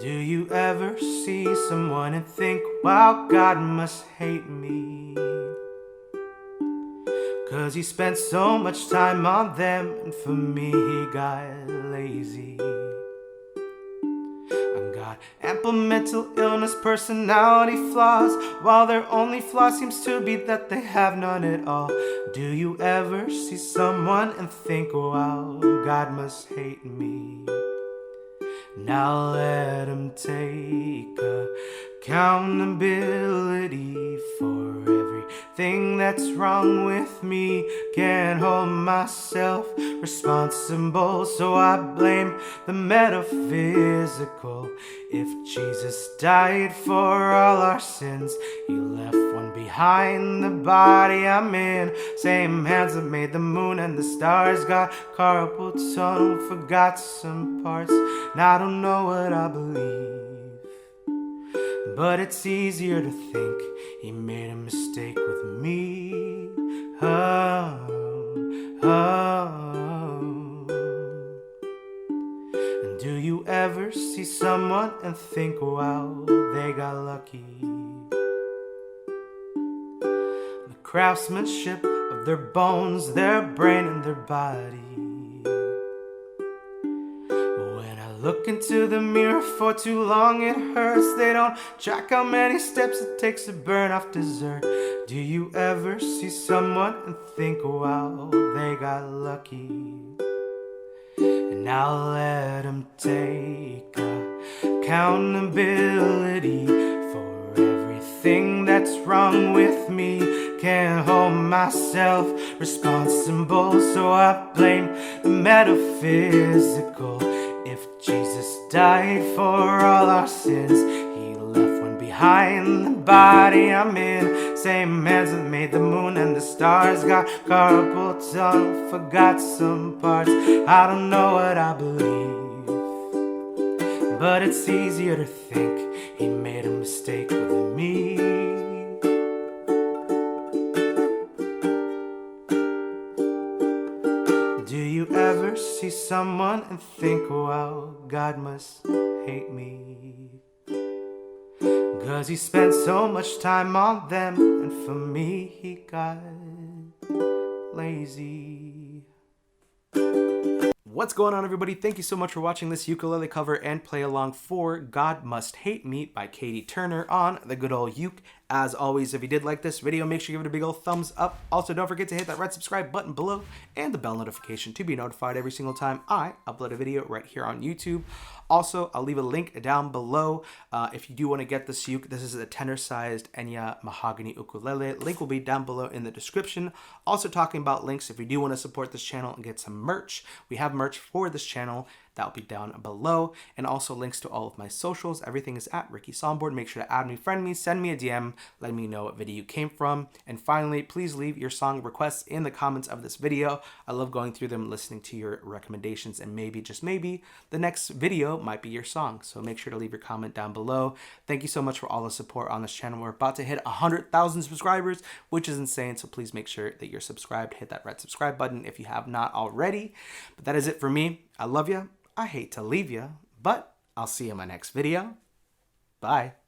Do you ever see someone and think, wow, God must hate me? 'Cause he spent so much time on them, and for me he got lazy. I got ample mental illness, personality flaws, while their only flaw seems to be that they have none at all. Do you ever see someone and think, wow, God must hate me? Now let him take accountability for everything that's wrong with me. Can't hold myself responsible, so I blame the metaphysical. If Jesus died for all our sins, he left one behind, the body I'm in. Same hands that made the moon and the stars, got carpal tunnel, forgot some parts. Now I don't know what I believe, but it's easier to think he made a mistake with me. Oh, oh. And do you ever see someone and think, wow, they got lucky? The craftsmanship of their bones, their brain, and their body. Look into the mirror for too long, it hurts. They don't track how many steps it takes to burn off dessert. Do you ever see someone and think, wow, they got lucky? And now let them take accountability for everything that's wrong with me. Can't hold myself responsible, so I blame the metaphysical. If Jesus died for all our sins, he left one behind, the body I'm in. Same hands that made the moon and the stars, got carpal tunnel, forgot some parts. I don't know what I believe, but it's easier to think he made a mistake with me. Do you ever see someone and think, wow, God must hate me? 'Cause he spent so much time on them, and for me he got lazy. What's going on, everybody? Thank you so much for watching this ukulele cover and play along for God Must Hate Me by Catie Turner on the good old uke. As always, if you did like this video, make sure you give it a big old thumbs up. Also, don't forget to hit that red subscribe button below and the bell notification to be notified every single time I upload a video right here on YouTube. Also, I'll leave a link down below if you do want to get this uke. This is a tenor-sized Enya mahogany ukulele. Link will be down below in the description. Also, talking about links, if you do want to support this channel and get some merch, we have merch for this channel. That'll be down below, and also links to all of my socials. Everything is at Ricky Somborn. Make sure to add me, friend me, send me a DM, let me know what video you came from. And finally, please leave your song requests in the comments of this video. I love going through them, listening to your recommendations, and maybe, just maybe, the next video might be your song. So make sure to leave your comment down below. Thank you so much for all the support on this channel. We're about to hit 100,000 subscribers, which is insane. So please make sure that you're subscribed. Hit that red subscribe button if you have not already. But that is it for me. I love you. I hate to leave you, but I'll see you in my next video. Bye.